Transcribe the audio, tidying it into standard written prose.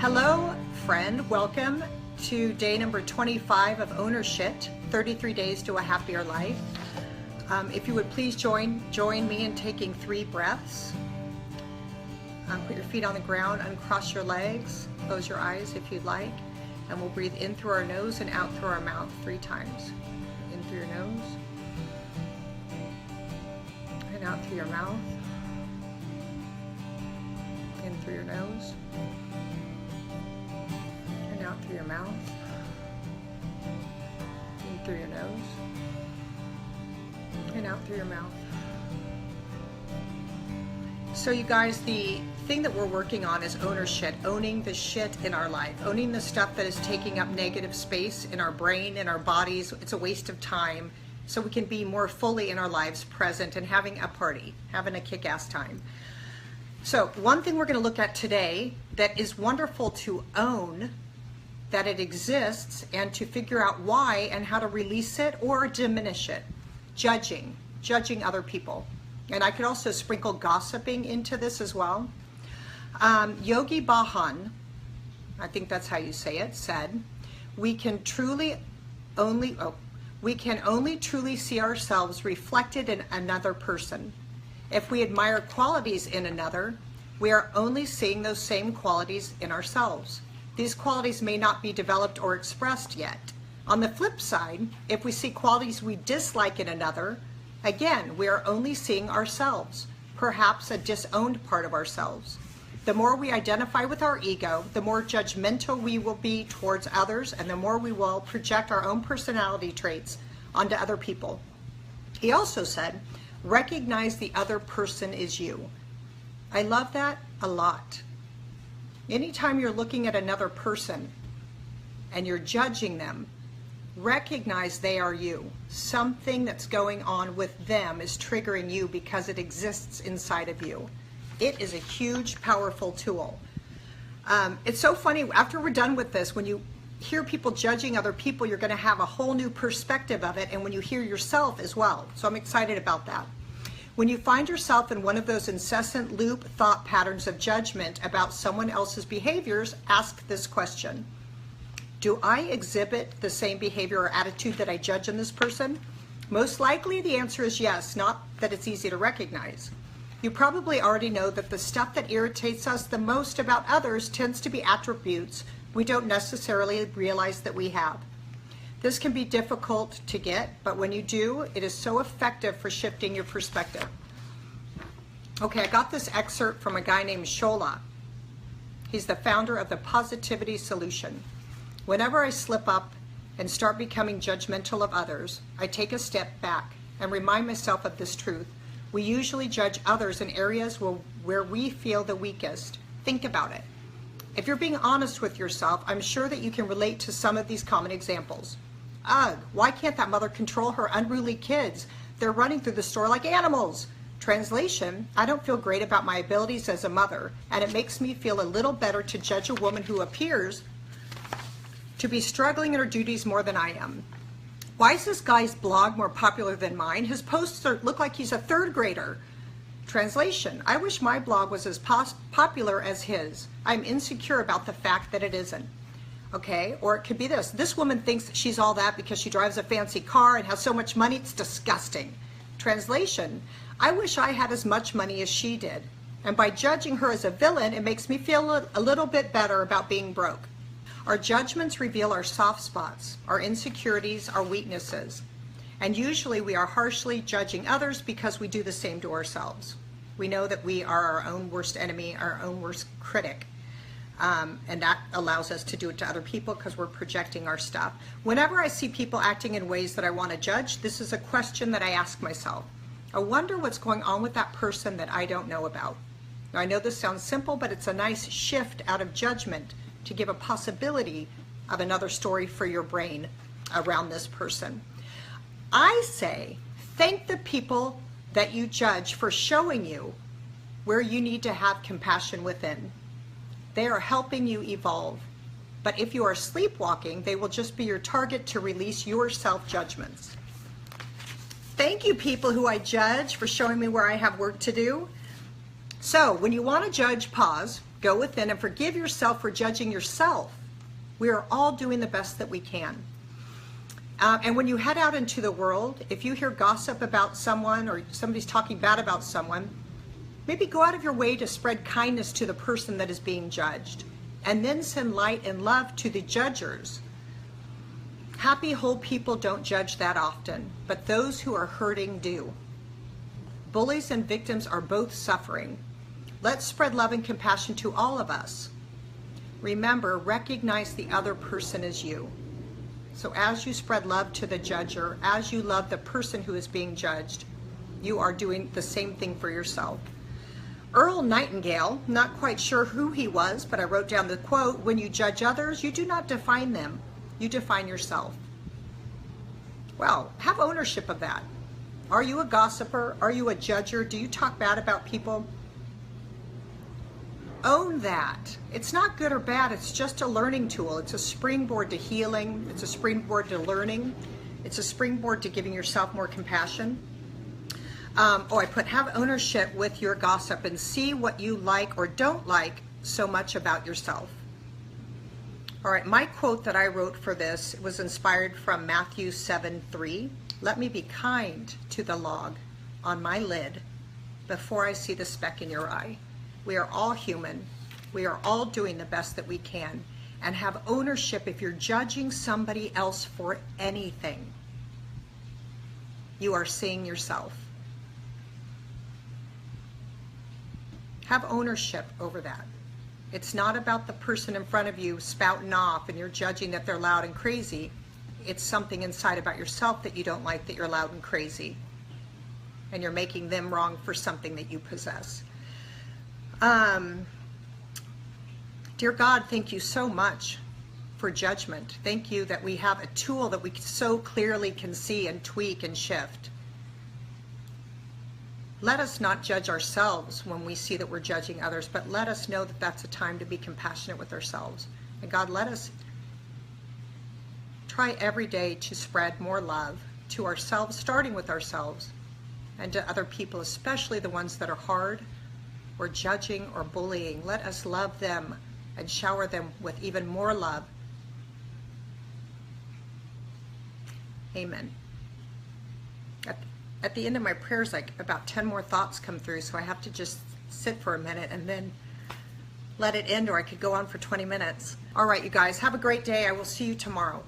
Hello, friend. Welcome to day number 25 of Ownership, 33 Days to a Happier Life. If you would please join me in taking 3 breaths. Put your feet on the ground, uncross your legs, close your eyes if you'd like, and we'll breathe in through our nose and out through our mouth 3 times. In through your nose, and out through your mouth, in through your nose, and out through your mouth, in through your nose, and out through your mouth. So you guys, the thing that we're working on is ownership, owning the shit in our life, owning the stuff that is taking up negative space in our brain, in our bodies. It's a waste of time, so we can be more fully in our lives present and having a party, having a kick-ass time. So one thing we're going to look at today that is wonderful to own, that it exists, and to figure out why and how to release it or diminish it. Judging other people. And I could also sprinkle gossiping into this as well. Yogi Bhajan, I think that's how you say it, said, we can only truly see ourselves reflected in another person. If we admire qualities in another, we are only seeing those same qualities in ourselves. These qualities may not be developed or expressed yet. On the flip side, if we see qualities we dislike in another, again, we are only seeing ourselves, perhaps a disowned part of ourselves. The more we identify with our ego, the more judgmental we will be towards others, and the more we will project our own personality traits onto other people. He also said, recognize the other person is you. I love that a lot. Anytime you're looking at another person and you're judging them, recognize they are you. Something that's going on with them is triggering you because it exists inside of you. It is a huge, powerful tool. It's so funny, after we're done with this, when you hear people judging other people, you're going to have a whole new perspective of it, and when you hear yourself as well. So I'm excited about that. When you find yourself in one of those incessant loop thought patterns of judgment about someone else's behaviors, ask this question. Do I exhibit the same behavior or attitude that I judge in this person? Most likely the answer is yes, not that it's easy to recognize. You probably already know that the stuff that irritates us the most about others tends to be attributes we don't necessarily realize that we have. This can be difficult to get, but when you do, it is so effective for shifting your perspective. Okay, I got this excerpt from a guy named Shola. He's the founder of the Positivity Solution. Whenever I slip up and start becoming judgmental of others, I take a step back and remind myself of this truth. We usually judge others in areas where we feel the weakest. Think about it. If you're being honest with yourself, I'm sure that you can relate to some of these common examples. Ugh, why can't that mother control her unruly kids? They're running through the store like animals. Translation, I don't feel great about my abilities as a mother, and it makes me feel a little better to judge a woman who appears to be struggling in her duties more than I am. Why is this guy's blog more popular than mine? His posts look like he's a 3rd grader. Translation, I wish my blog was as popular as his. I'm insecure about the fact that it isn't. Okay, or it could be this. This woman thinks that she's all that because she drives a fancy car and has so much money, it's disgusting. Translation, I wish I had as much money as she did. And by judging her as a villain, it makes me feel a little bit better about being broke. Our judgments reveal our soft spots, our insecurities, our weaknesses. And usually we are harshly judging others because we do the same to ourselves. We know that we are our own worst enemy, our own worst critic. And that allows us to do it to other people because we're projecting our stuff. Whenever I see people acting in ways that I want to judge, this is a question that I ask myself. I wonder what's going on with that person that I don't know about. Now, I know this sounds simple, but it's a nice shift out of judgment to give a possibility of another story for your brain around this person. I say, thank the people that you judge for showing you where you need to have compassion within. They are helping you evolve. But if you are sleepwalking, they will just be your target to release your self-judgments. Thank you, people who I judge, for showing me where I have work to do. So when you want to judge, pause, Go within and forgive yourself for judging yourself. We are all doing the best that we can. And when you head out into the world, if you hear gossip about someone or somebody's talking bad about someone, maybe go out of your way to spread kindness to the person that is being judged, and then send light and love to the judgers. Happy, whole people don't judge that often, but those who are hurting do. Bullies and victims are both suffering. Let's spread love and compassion to all of us. Remember, recognize the other person as you. So as you spread love to the judger, as you love the person who is being judged, you are doing the same thing for yourself. Earl Nightingale, not quite sure who he was, but I wrote down the quote, "When you judge others, you do not define them, you define yourself." Well, have ownership of that. Are you a gossiper? Are you a judger? Do you talk bad about people? Own that. It's not good or bad, it's just a learning tool. It's a springboard to healing, it's a springboard to learning, it's a springboard to giving yourself more compassion. I put have ownership with your gossip and see what you like or don't like so much about yourself. All right, my quote that I wrote for this was inspired from Matthew 7:3. Let me be kind to the log on my lid before I see the speck in your eye. We are all human. We are all doing the best that we can. And have ownership if you're judging somebody else for anything. You are seeing yourself. Have ownership over that. It's not about the person in front of you spouting off and you're judging that they're loud and crazy. It's something inside about yourself that you don't like, that you're loud and crazy. And you're making them wrong for something that you possess. Dear God, thank you so much for judgment. Thank you that we have a tool that we so clearly can see and tweak and shift. Let us not judge ourselves when we see that we're judging others, but let us know that that's a time to be compassionate with ourselves. And God, let us try every day to spread more love to ourselves, starting with ourselves, and to other people, especially the ones that are hard or judging or bullying. Let us love them and shower them with even more love. Amen. At the end of my prayers, like about 10 more thoughts come through, so I have to just sit for a minute and then let it end, or I could go on for 20 minutes. All right, you guys, have a great day. I will see you tomorrow.